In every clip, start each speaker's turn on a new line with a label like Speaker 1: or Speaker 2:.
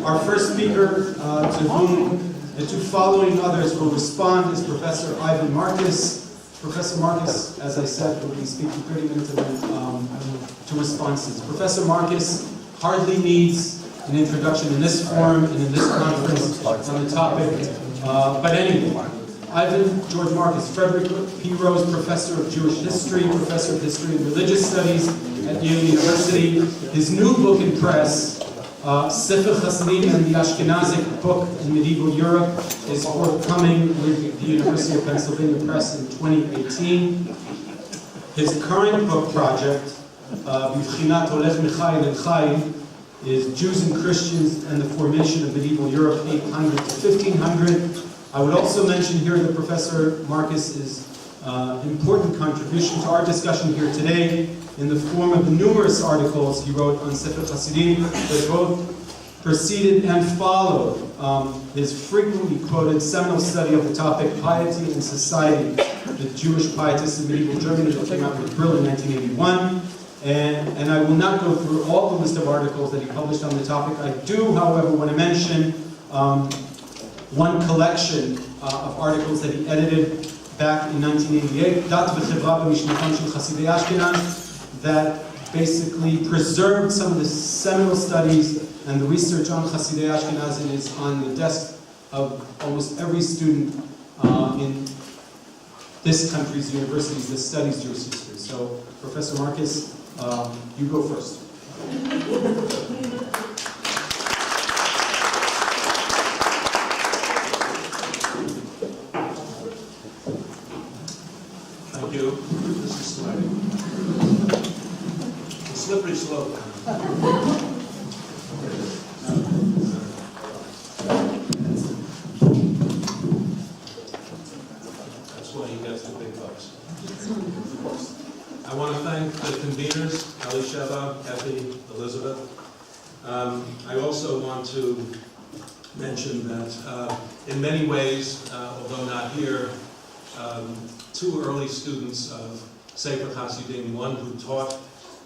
Speaker 1: Our first speaker, to whom the two following others will respond, is Professor Ivan Marcus. Professor Marcus, as I said, will be speaking 30 minutes and then to responses. Professor Marcus hardly needs an introduction in this forum and in this conference on the topic. But anyway, Ivan George Marcus, Frederick P. Rose Professor of Jewish History, Professor of History and Religious Studies at Yale University. His new book in press, Sefer Hasidim and the Ashkenazic Book in Medieval Europe, is forthcoming with the University of Pennsylvania Press in 2018. His current book project, Bivchinat Olech Michai El Chai, is Jews and Christians and the Formation of Medieval Europe, 800 to 1500. I would also mention here that Professor Marcus's important contribution to our discussion here today in the form of the numerous articles he wrote on Sefer Hasidim that both preceded and followed his frequently quoted seminal study of the topic Piety and Society, the Jewish Pietists in Medieval Germany, that came out with Brill in 1981. And I will not go through all the list of articles that he published on the topic. I do, however, want to mention one collection of articles that he edited back in 1988, Dat v'chevra b'mishnatam shel Hasidei Ashkenaz, that basically preserved some of the seminal studies and the research on Hasidei Ashkenaz, and is on the desk of almost every student in this country's universities that studies Jewish history. So, Professor Marcus, you go first.
Speaker 2: Thank you. This is sliding. It's a slippery slope. That's why he gets the big bucks. I want to thank the conveners, Elisheva, Effie, Elizabeth. I also want to mention that in many ways, although not here, two early students of Sefer Hasidim, one who taught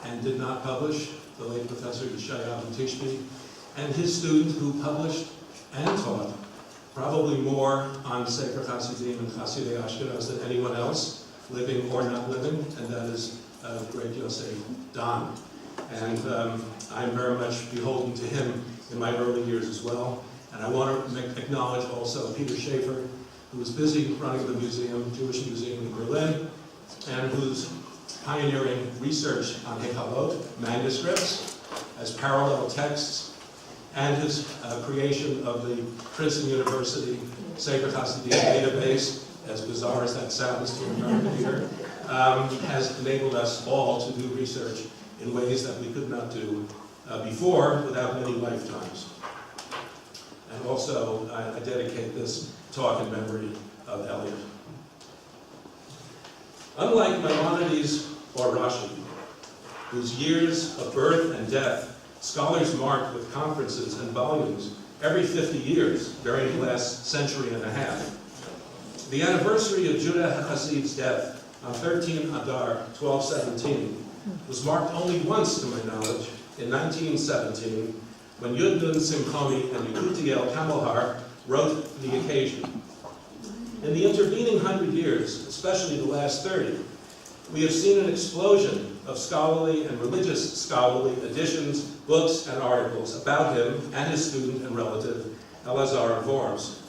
Speaker 2: and did not publish, the late Professor Yeshayahu Tishby, and his student who published and taught probably more on Sefer Hasidim and Hasidei Ashkenaz than anyone else, living or not living, and that is the great Yosef Don. And I'm very much beholden to him in my early years as well. And I want to acknowledge also Peter Schaefer, who was busy running the museum, Jewish Museum in Berlin, and who's pioneering research on Hekalot, manuscripts, as parallel texts, and his creation of the Princeton University Sefer Hasidim database, as bizarre as that sounds to an American ear, has enabled us all to do research in ways that we could not do before without many lifetimes. And also, I dedicate this talk in memory of Elliot. Unlike Maimonides or Rashi, whose years of birth and death scholars marked with conferences and volumes every 50 years during the last century and a half, the anniversary of Judah Hasid's death on 13 Adar 1217 was marked only once, to my knowledge, in 1917, when Yud Nun Simchoni and Yekutiel Kamelhar wrote the occasion. In the intervening 100 years, especially the last 30, we have seen an explosion of scholarly and religious scholarly editions, books, and articles about him and his student and relative, Elazar of Worms.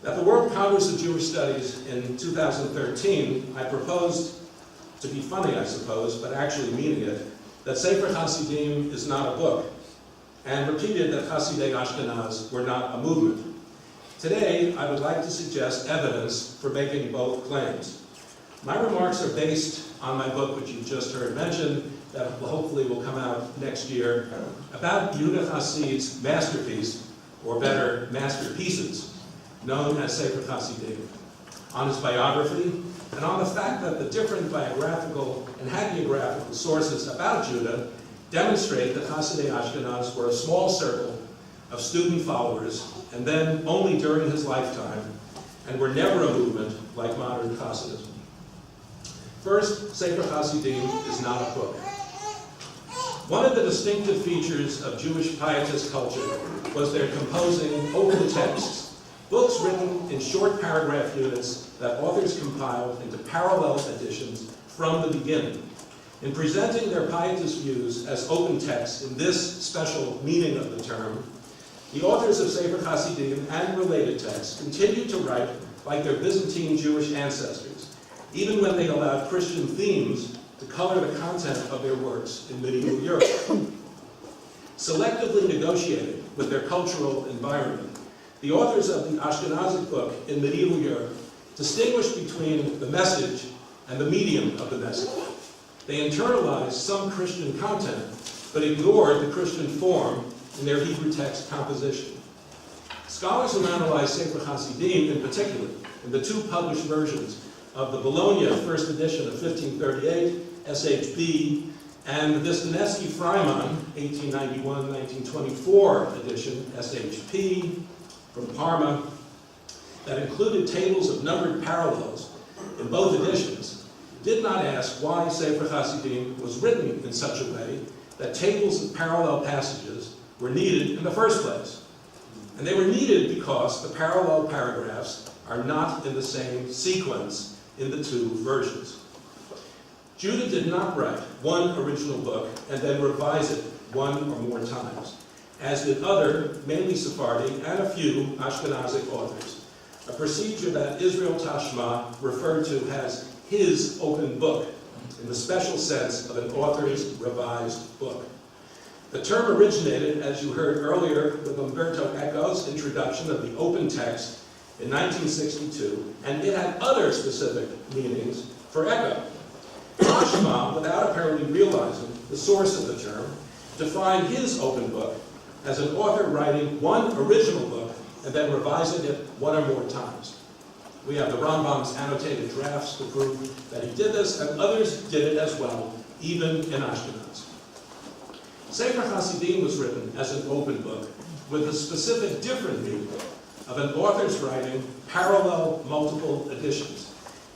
Speaker 2: At the World Congress of Jewish Studies in 2013, I proposed, to be funny I suppose, but actually meaning it, that Sefer Hasidim is not a book, and repeated that Hasidei Ashkenaz were not a movement. Today, I would like to suggest evidence for making both claims. My remarks are based on my book, which you just heard mentioned, that hopefully will come out next year, about Yehuda Hasid's masterpiece, or better, masterpieces, known as Sefer Hasidim, on his biography, and on the fact that the different biographical and hagiographical sources about Judah demonstrate that Hasidei Ashkenaz were a small circle of student followers, and then only during his lifetime, and were never a movement like modern Hasidism. First, Sefer Hasidim is not a book. One of the distinctive features of Jewish pietist culture was their composing open texts, books written in short paragraph units that authors compiled into parallel editions from the beginning. In presenting their pietist views as open texts in this special meaning of the term, the authors of Sefer Hasidim and related texts continued to write like their Byzantine Jewish ancestors, even when they allowed Christian themes to color the content of their works in medieval Europe. Selectively negotiated with their cultural environment, the authors of the Ashkenazic book in medieval Europe distinguished between the message and the medium of the message. They internalized some Christian content, but ignored the Christian form in their Hebrew text composition. Scholars who analyze Sefer Hasidim in particular, in the two published versions of the Bologna first edition of 1538, SHB, and the Dostoevsky-Freiman 1891-1924 edition, SHP, from Parma, that included tables of numbered parallels in both editions, did not ask why Sefer Hasidim was written in such a way that tables of parallel passages were needed in the first place. And they were needed because the parallel paragraphs are not in the same sequence in the two versions. Judah did not write one original book and then revise it one or more times, as did other, mainly Sephardi, and a few Ashkenazic authors, a procedure that Israel Tashma referred to as his open book, in the special sense of an author's revised book. The term originated, as you heard earlier, with Umberto Eco's introduction of the open text in 1962, and it had other specific meanings for Eco. Tashma, without apparently realizing the source of the term, defined his open book as an author writing one original book and then revising it one or more times. We have the Rambam's annotated drafts to prove that he did this, and others did it as well, even in Ashkenaz. Sefer Hasidim was written as an open book with a specific different meaning of an author's writing parallel multiple editions,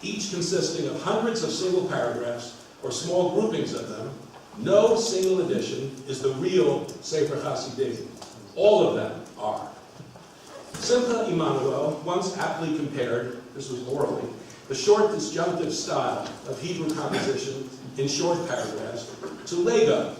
Speaker 2: each consisting of hundreds of single paragraphs or small groupings of them. No single edition is the real Sefer Hasidim. All of them are. Simcha Emanuel once aptly compared, this was orally, the short disjunctive style of Hebrew composition in short paragraphs to Lego,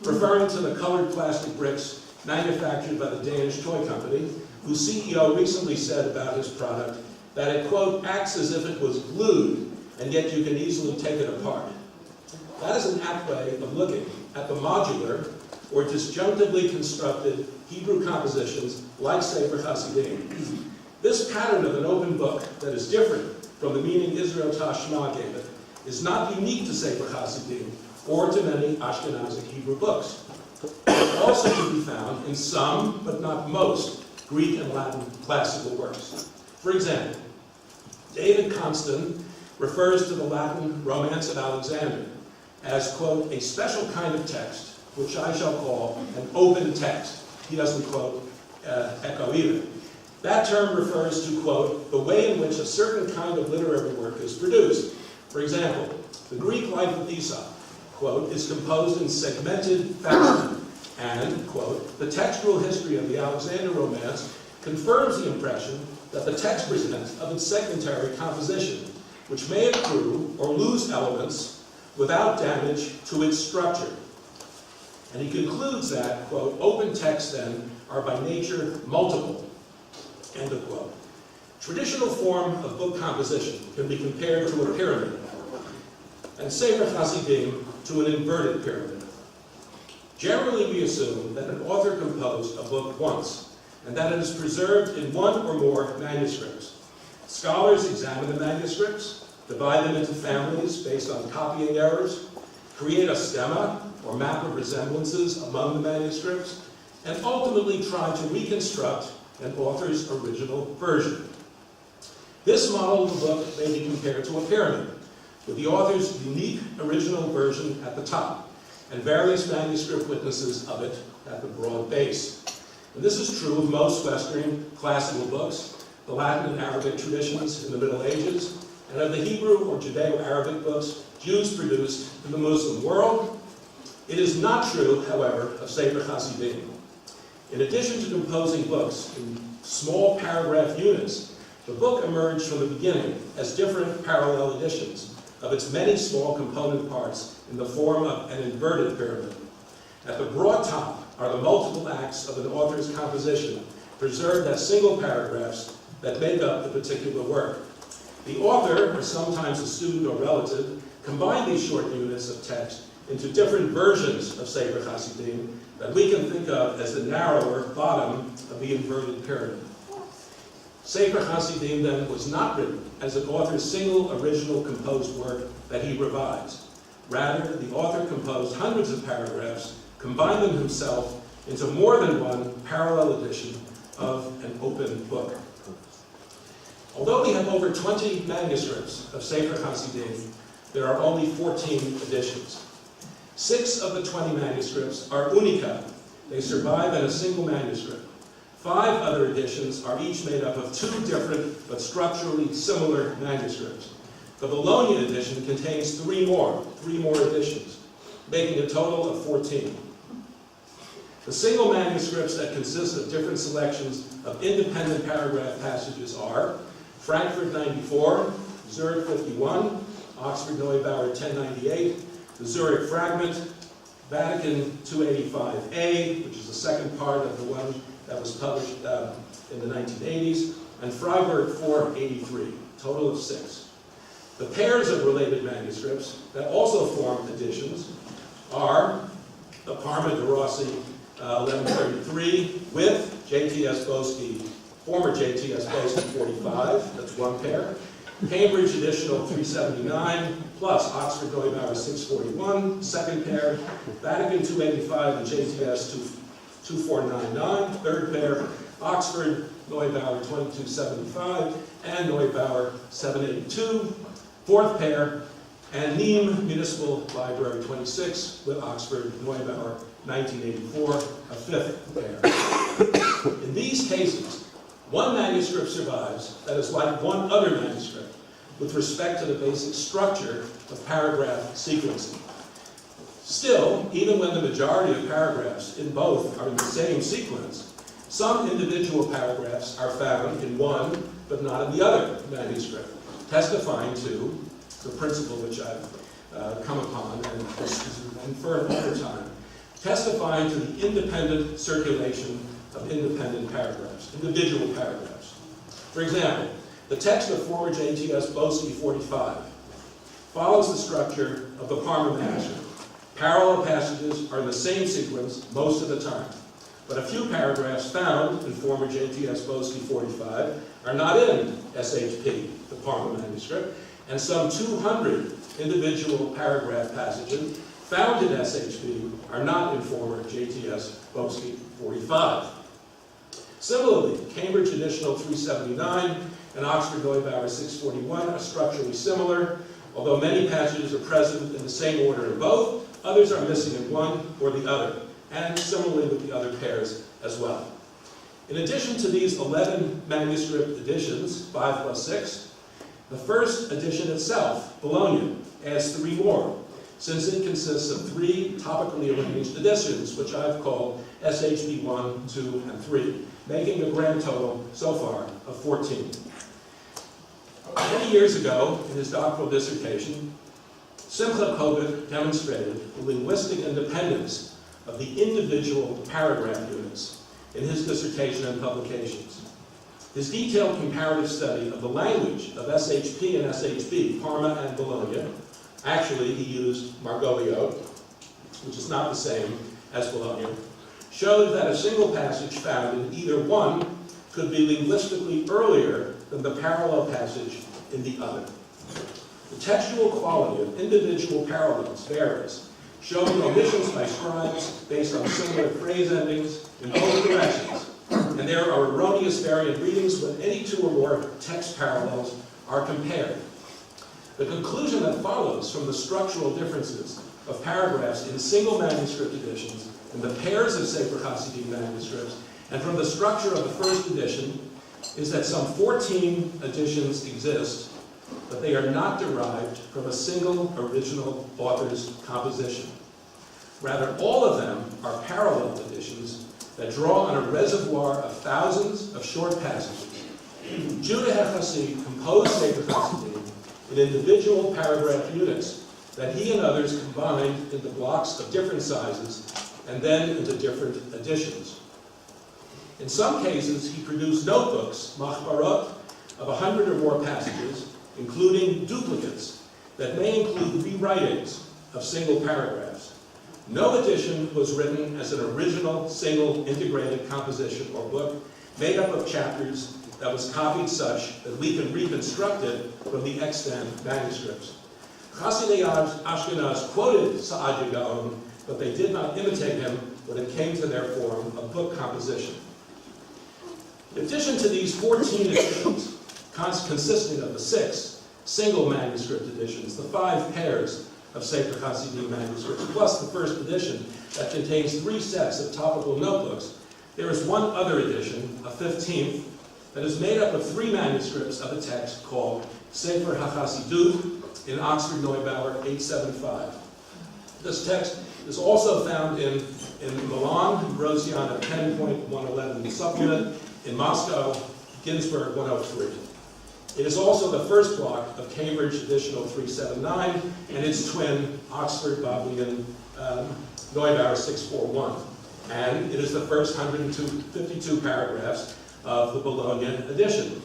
Speaker 2: referring to the colored plastic bricks manufactured by the Danish toy company, whose CEO recently said about his product that it, quote, acts as if it was glued, and yet you can easily take it apart. That is an apt way of looking at the modular or disjunctively constructed Hebrew compositions like Sefer Hasidim. This pattern of an open book that is different from the meaning Israel Tashma gave it is not unique to Sefer Hasidim or to many Ashkenazic Hebrew books. It's also to be found in some, but not most, Greek and Latin classical works. For example, David Constant refers to the Latin Romance of Alexander as, quote, a special kind of text, which I shall call an open text. He doesn't quote Eco either. That term refers to, quote, the way in which a certain kind of literary work is produced. For example, the Greek life of Aesop, quote, is composed in segmented fashion, and, quote, the textual history of the Alexander romance confirms the impression that the text presents of its segmentary composition, which may accrue or lose elements without damage to its structure. And he concludes that, quote, open texts then are by nature multiple, end of quote. Traditional form of book composition can be compared to a pyramid, and Sefer Hasidim to an inverted pyramid. Generally, we assume that an author composed a book once, and that it is preserved in one or more manuscripts. Scholars examine the manuscripts, divide them into families based on copying errors, create a stemma, or map of resemblances among the manuscripts, and ultimately try to reconstruct an author's original version. This model of the book may be compared to a pyramid, with the author's unique original version at the top, and various manuscript witnesses of it at the broad base. And this is true of most Western classical books, the Latin and Arabic traditions in the Middle Ages, and of the Hebrew or Judeo-Arabic books Jews produced in the Muslim world, It is not true, however, of Sefer Hasidim. In addition to composing books in small paragraph units, the book emerged from the beginning as different parallel editions of its many small component parts in the form of an inverted pyramid. At the broad top are the multiple acts of an author's composition, preserved as single paragraphs that make up the particular work. The author, or sometimes a student or relative, combined these short units of text into different versions of Sefer Hasidim that we can think of as the narrower bottom of the inverted pyramid. Sefer Hasidim then was not written as an author's single original composed work that he revised. Rather, the author composed hundreds of paragraphs, combined them himself into more than one parallel edition of an open book. Although we have over 20 manuscripts of Sefer Hasidim, there are only 14 editions. 6 of the 20 manuscripts are unica. They survive in a single manuscript. 5 other editions are each made up of 2 different but structurally similar manuscripts. The Bologna edition contains 3 more editions, making a total of 14. The single manuscripts that consist of different selections of independent paragraph passages are Frankfurt 94, Zurich 51, Oxford Neubauer 1098, the Zurich Fragment, Vatican 285a, which is the second part of the one that was published in the 1980s, and Freiburg 483, total of 6. The pairs of related manuscripts that also form editions are the Parma de Rossi 1133 with J.T.S. Boesky, former J.T.S. Boesky 45, that's one pair. Cambridge Additional 379 plus Oxford Neubauer 641, second pair. Vatican 285 and JTS 2499, third pair. Oxford Neubauer 2275 and Neubauer 782, fourth pair. And Nîmes Municipal Library 26 with Oxford Neubauer 1984, a fifth pair. In these cases, one manuscript survives that is like one other manuscript with respect to the basic structure of paragraph sequencing. Still, even when the majority of paragraphs in both are in the same sequence, some individual paragraphs are found in one but not in the other manuscript, testifying to the principle which I've come upon and inferred over time, testifying to the independent circulation of independent paragraphs, individual paragraphs. For example, the text of former J.T.S. Boesky 45 follows the structure of the Parma manuscript. Parallel passages are in the same sequence most of the time, but a few paragraphs found in former J.T.S. Boesky 45 are not in SHP, the Parma manuscript, and some 200 individual paragraph passages found in SHP are not in former J.T.S. Boesky 45. Similarly, Cambridge Additional 379 and Oxford Neubauer 641 are structurally similar. Although many passages are present in the same order in both, others are missing in one or the other, and similarly with the other pairs as well. In addition to these 11 manuscript editions, 5 plus 6, the first edition itself, Bologna, adds 3 more, since it consists of 3 topically arranged editions, which I've called SHP 1, 2, and 3, making a grand total so far of 14. Many years ago, in his doctoral dissertation, Simcha Kobit demonstrated the linguistic independence of the individual paragraph units in his dissertation and publications. His detailed comparative study of the language of SHP and SHB, Parma and Bologna, actually he used Margoglio, which is not the same as Bologna, showed that a single passage found in either one could be linguistically earlier than the parallel passage in the other. The textual quality of individual parallels varies, showing omissions by scribes based on similar phrase endings in both directions, and there are erroneous variant readings when any 2 or more text parallels are compared. The conclusion that follows from the structural differences of paragraphs in single manuscript editions and the pairs of Sefer Hasidim manuscripts, and from the structure of the first edition, is that some 14 editions exist, but they are not derived from a single original author's composition. Rather, all of them are parallel editions that draw on a reservoir of thousands of short passages. Judah HaChassid composed Sefer Hasidim in individual paragraph units that he and others combined into blocks of different sizes and then into different editions. In some cases, he produced notebooks, machbarot, of 100 or more passages, including duplicates that may include rewritings of single paragraphs. No edition was written as an original, single, integrated composition or book made up of chapters that was copied such that we can reconstruct it from the extant manuscripts. Hasidei Ashkenaz quoted Saadia Gaon, but they did not imitate him when it came to their form of book composition. In addition to these 14 editions, consisting of the 6 single manuscript editions, the 5 pairs of Sefer Hasidim manuscripts, plus the first edition that contains 3 sets of topical notebooks, there is one other edition, a 15th, that is made up of 3 manuscripts of a text called Sefer HaChasidut in Oxford Neubauer 875. This text is also found in Milan, Ambrosiana 10.111 supplement, in Moscow, Ginsburg 103. It is also the first block of Cambridge Additional 379 and its twin, Oxford Bodleian Neubauer 641. And it is the first 152 paragraphs of the Bologna edition.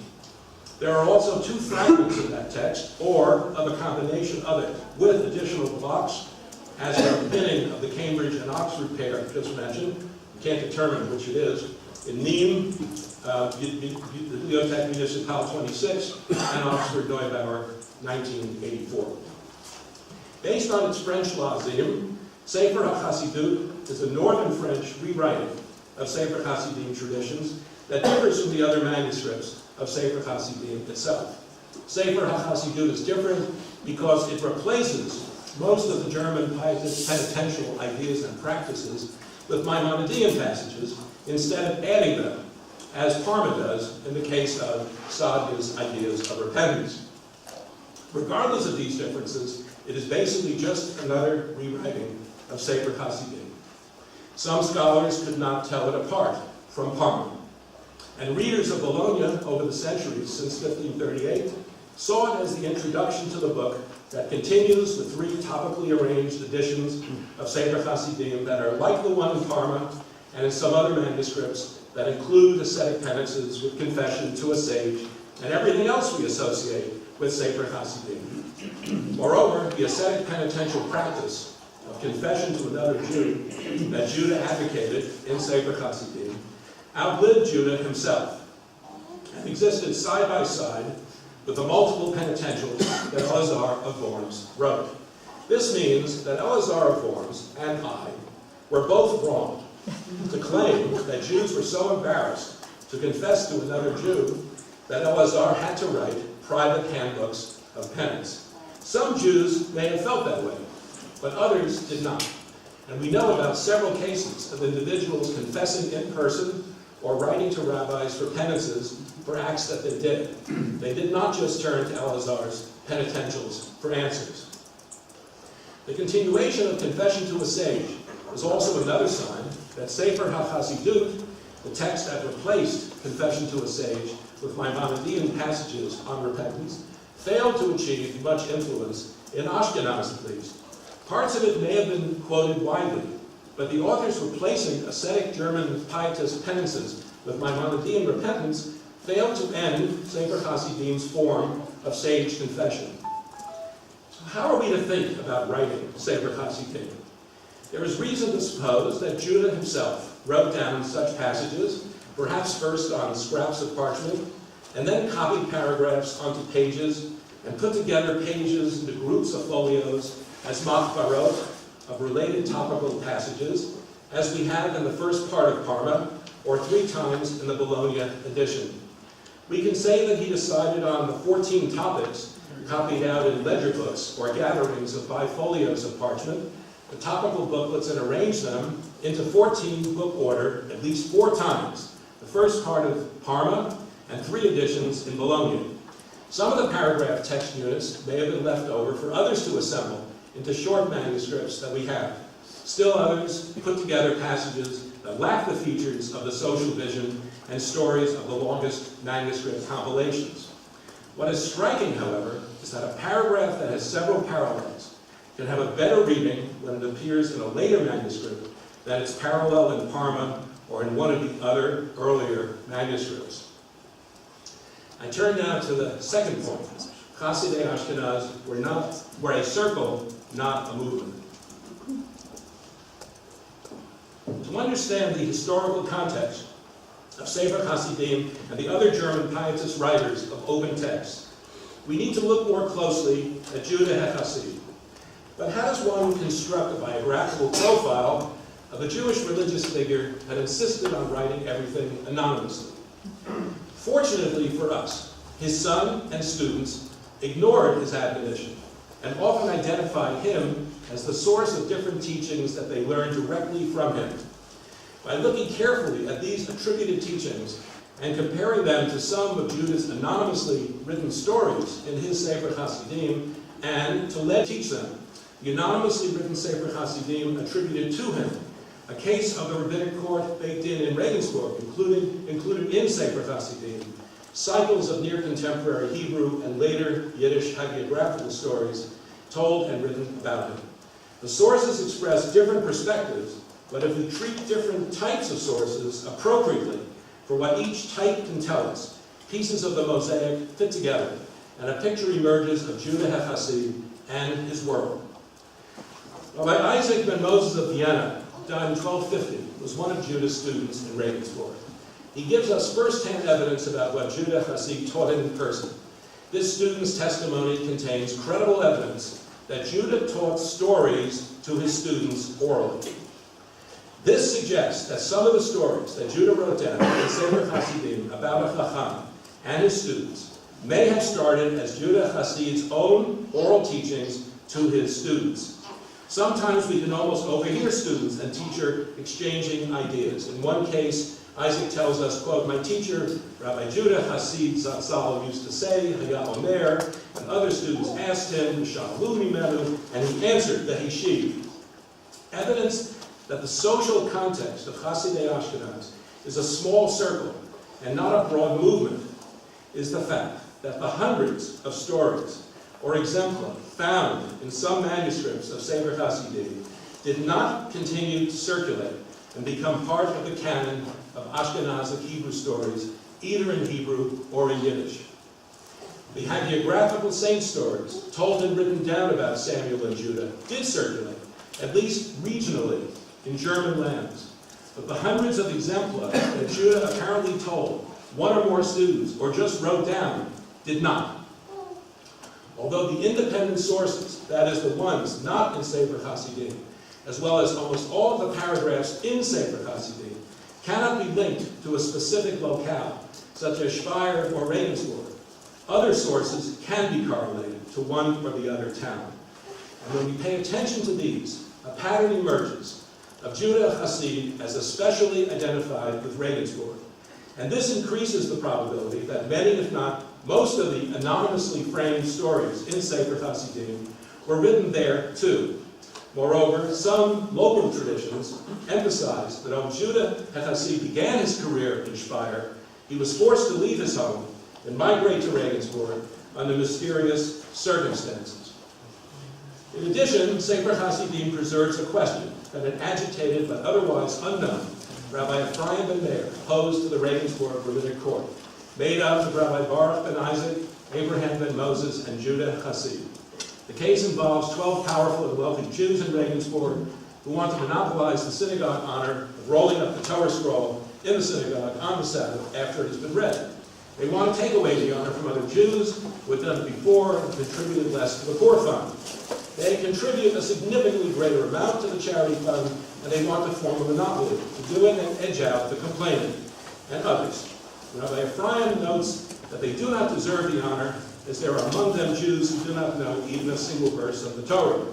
Speaker 2: There are also 2 fragments of that text, or of a combination of it, with additional blocks, as at the beginning of the Cambridge and Oxford pair just mentioned. You can't determine which it is. In Nîmes, Bibliothèque Municipale 26, and Oxford Neubauer 1984. Based on its French lazim, Sefer HaChasidut is a northern French rewriting of Sefer Hasidim traditions that differs from the other manuscripts of Sefer Hasidim itself. Sefer HaChasidut is different because it replaces most of the German penitential ideas and practices with Maimonidean passages instead of adding them, as Parma does in the case of Saadia's ideas of repentance. Regardless of these differences, it is basically just another rewriting of Sefer Hasidim. Some scholars could not tell it apart from Parma, and readers of Bologna over the centuries since 1538 saw it as the introduction to the book that continues the 3 topically arranged editions of Sefer Hasidim that are like the one in Parma and in some other manuscripts that include ascetic penances with confession to a sage and everything else we associate with Sefer Hasidim. Moreover, the ascetic penitential practice of confession to another Jew that Judah advocated in Sefer Hasidim outlived Judah himself and existed side by side with the multiple penitentials that Elazar of Worms wrote. This means that Elazar of Worms and I were both wrong to claim that Jews were so embarrassed to confess to another Jew that Elazar had to write private handbooks of penance. Some Jews may have felt that way, but others did not. And we know about several cases of individuals confessing in person or writing to rabbis for penances for acts that they did. They did not just turn to Elazar's penitentials for answers. The continuation of confession to a sage is also another sign that Sefer HaChasidut, the text that replaced confession to a sage with Maimonidean passages on repentance, failed to achieve much influence in Ashkenaz at least. Parts of it may have been quoted widely, but the authors replacing ascetic German pietist penances with Maimonidean repentance failed to end Sefer Hasidim's form of sage confession. So how are we to think about writing Sefer Hasidim? There is reason to suppose that Judah himself wrote down such passages, perhaps first on scraps of parchment, and then copied paragraphs onto pages, and put together pages into groups of folios as machbarot of related topical passages, as we have in the first part of Parma, or 3 times in the Bologna edition. We can say that he decided on the 14 topics copied out in ledger books or gatherings of bifolios of parchment, the topical booklets, and arranged them into 14 book order at least 4 times, the first part of Parma and 3 editions in Bologna. Some of the paragraph text units may have been left over for others to assemble into short manuscripts that we have. Still others put together passages that lack the features of the social vision and stories of the longest manuscript compilations. What is striking, however, is that a paragraph that has several parallels can have a better reading when it appears in a later manuscript than its parallel in Parma or in one of the other earlier manuscripts. I turn now to the second point. Hasidei Ashkenaz were a circle, not a movement. To understand the historical context of Sefer Hasidim and the other German pietist writers of open text, we need to look more closely at Judah HaChasid. But how does one construct a biographical profile of a Jewish religious figure that insisted on writing everything anonymously? Fortunately for us, his son and students ignored his admonition and often identified him as the source of different teachings that they learned directly from him. By looking carefully at these attributed teachings and comparing them to some of Judah's anonymously written stories in his Sefer Hasidim, and to let teach them, the anonymously written Sefer Hasidim attributed to him, a case of the rabbinic court baked in Regensburg, included in Sefer Hasidim, cycles of near-contemporary Hebrew and later Yiddish hagiographical stories told and written about him. The sources express different perspectives, but if we treat different types of sources appropriately for what each type can tell us, pieces of the mosaic fit together, and a picture emerges of Judah HaChasid and his world. Rabbi Isaac ben Moses of Vienna, died in 1250, was one of Judah's students in Regensburg. He gives us first-hand evidence about what Judah HaChasid taught him in person. This student's testimony contains credible evidence that Judah taught stories to his students orally. This suggests that some of the stories that Judah wrote down in Sefer Hasidim about a Chacham and his students may have started as Judah HaChasid's own oral teachings to his students. Sometimes we can almost overhear students and teacher exchanging ideas. In one case, Isaac tells us, quote, "My teacher, Rabbi Judah Hasid Zatzal, used to say, Haya Omer," and other students asked him, "Shalu mimenu," and he answered, the Heshiv. Evidence that the social context of Hasidei Ashkenaz is a small circle and not a broad movement is the fact that the hundreds of stories or exempla found in some manuscripts of Sefer Hasidim did not continue to circulate and become part of the canon of Ashkenazic Hebrew stories, either in Hebrew or in Yiddish. The hagiographical saint stories, told and written down about Samuel and Judah, did circulate, at least regionally, in German lands. But the hundreds of exempla that Judah apparently told one or more students, or just wrote down, did not. Although the independent sources, that is the ones not in Sefer Hasidim, as well as almost all of the paragraphs in Sefer Hasidim, cannot be linked to a specific locale, such as Speyer or Regensburg, other sources can be correlated to one or the other town. And when we pay attention to these, a pattern emerges of Judah Hasid as especially identified with Regensburg. And this increases the probability that many, if not most, of the anonymously framed stories in Sefer Hasidim were written there too. Moreover, some local traditions emphasize that when Judah HaChasid began his career in Speyer, he was forced to leave his home and migrate to Regensburg under mysterious circumstances. In addition, Sefer Hasidim preserves a question that an agitated but otherwise unknown Rabbi Ephraim ben Meir posed to the Regensburg rabbinic court, made up of Rabbi Baruch ben Isaac, Abraham ben Moses, and Judah HaChasid. The case involves 12 powerful and wealthy Jews in Regensburg who want to monopolize the synagogue honor of rolling up the Torah scroll in the synagogue on the Sabbath after it has been read. They want to take away the honor from other Jews who had done it before and contributed less to the poor fund. They contribute a significantly greater amount to the charity fund, and they want to form a monopoly to do it and edge out the complainant and others. Rabbi Ephraim notes that they do not deserve the honor, as there are among them Jews who do not know even a single verse of the Torah.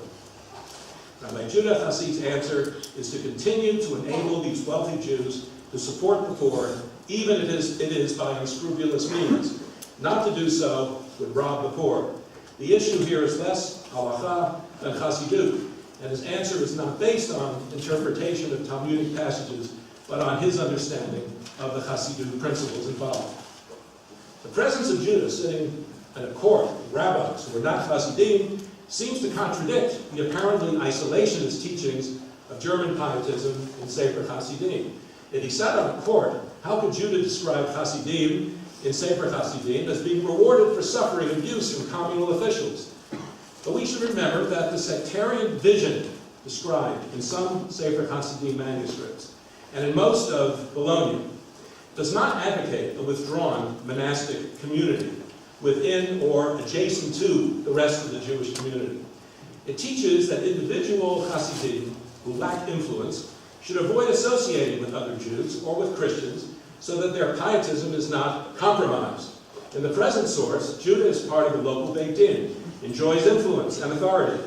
Speaker 2: Rabbi Judah HaChasid's answer is to continue to enable these wealthy Jews to support the poor, even if it is by unscrupulous means. Not to do so would rob the poor. The issue here is less halacha than chassidut, and his answer is not based on interpretation of Talmudic passages, but on his understanding of the Hasidic principles involved. The presence of Judah sitting in a court of rabbis who were not Hasidim seems to contradict the apparently isolationist teachings of German pietism in Sefer Hasidim. If he sat on a court, how could Judah describe Hasidim in Sefer Hasidim as being rewarded for suffering abuse from communal officials? But we should remember that the sectarian vision described in some Sefer Hasidim manuscripts, and in most of Bologna, does not advocate a withdrawn monastic community within or adjacent to the rest of the Jewish community. It teaches that individual Hasidim who lack influence should avoid associating with other Jews or with Christians so that their pietism is not compromised. In the present source, Judah is part of the local Beit Din, enjoys influence and authority.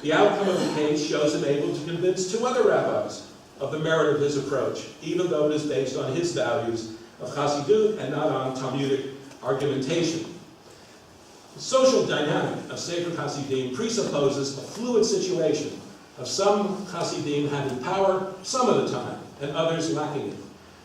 Speaker 2: The outcome of the case shows him able to convince two other rabbis of the merit of his approach, even though it is based on his values of Chassidut and not on Talmudic argumentation. The social dynamic of Sefer Hasidim presupposes a fluid situation of some Hasidim having power some of the time and others lacking it.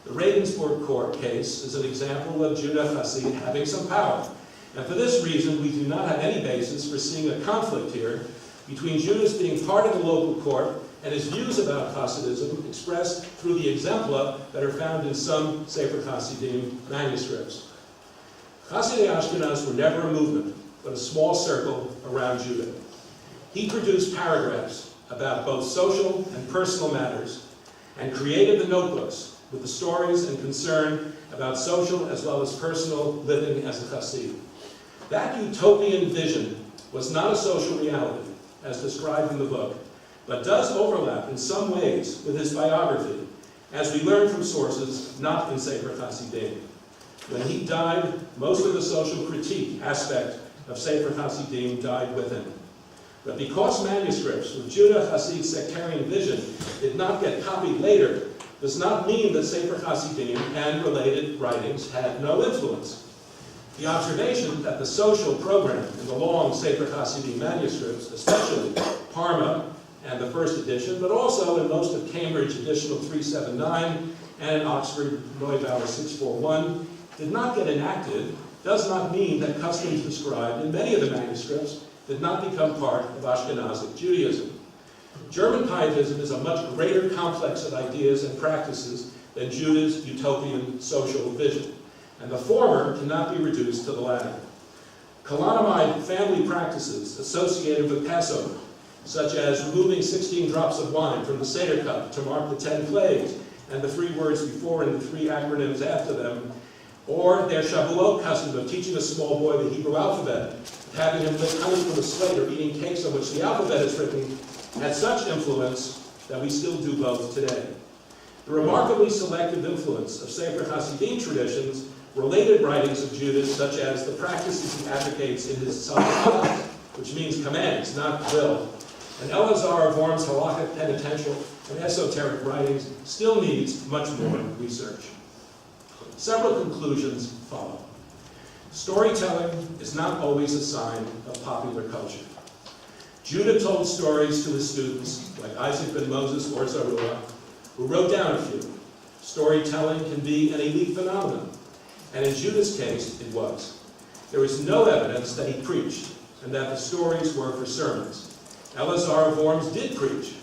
Speaker 2: The Regensburg court case is an example of Judah Hasid having some power. And for this reason, we do not have any basis for seeing a conflict here between Judah's being part of the local court and his views about Hasidism expressed through the exempla that are found in some Sefer Hasidim manuscripts. Hasidei Ashkenaz were never a movement, but a small circle around Judah. He produced paragraphs about both social and personal matters and created the notebooks with the stories and concern about social as well as personal living as a Hasid. That utopian vision was not a social reality, as described in the book, but does overlap in some ways with his biography, as we learn from sources not in Sefer Hasidim. When he died, most of the social critique aspect of Sefer Hasidim died with him. But because manuscripts with Judah Hasid's sectarian vision did not get copied later, does not mean that Sefer Hasidim and related writings had no influence. The observation that the social program in the long Sefer Hasidim manuscripts, especially Parma and the first edition, but also in most of Cambridge Additional 379 and in Oxford Neubauer 641, did not get enacted, does not mean that customs described in many of the manuscripts did not become part of Ashkenazic Judaism. German pietism is a much greater complex of ideas and practices than Judah's utopian social vision, and the former cannot be reduced to the latter. Kalanamide family practices associated with Passover, such as removing 16 drops of wine from the Seder cup to mark the 10 plagues, and the 3 words before and the 3 acronyms after them, or their Shavuot custom of teaching a small boy the Hebrew alphabet, having him lick honey from a slate or eating cakes on which the alphabet is written, had such influence that we still do both today. The remarkably selective influence of Sefer Hasidim traditions, related writings of Judah, such as the practices he advocates in his Salafat, which means commands, not will, and Elazar of Worm's halakhic, penitential, and esoteric writings still needs much more research. Several conclusions follow. Storytelling is not always a sign of popular culture. Judah told stories to his students, like Isaac ben Moses or Zerubbabel, who wrote down a few. Storytelling can be an elite phenomenon, and in Judah's case, it was. There is no evidence that he preached, and that the stories were for sermons. Elazar of Worms did preach,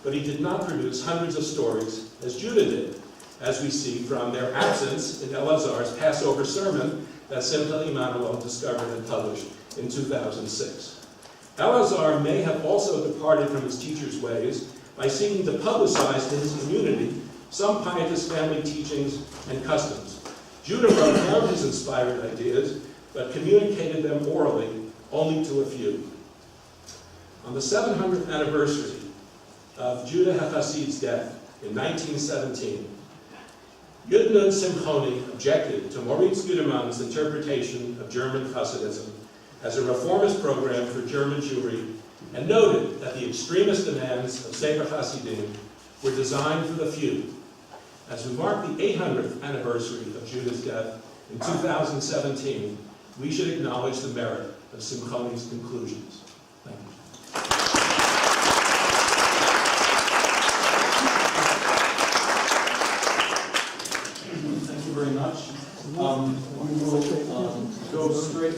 Speaker 2: but he did not produce hundreds of stories as Judah did, as we see from their absence in Elazar's Passover sermon that Simcha Emanuel discovered and published in 2006. Elazar may have also departed from his teacher's ways by seeking to publicize to his community some pietist family teachings and customs. Judah wrote down his inspired ideas, but communicated them orally only to a few. On the 700th anniversary of Judah HaChasid's death in 1917, Yudnun Simchoni objected to Moritz Gutermann's interpretation of German Hasidism as a reformist program for German Jewry, and noted that the extremist demands of Sefer Hasidim were designed for the few. As we mark the 800th anniversary of Judah's death in 2017, we should acknowledge the merit of Simchoni's conclusions. Thank you.
Speaker 1: We will go straight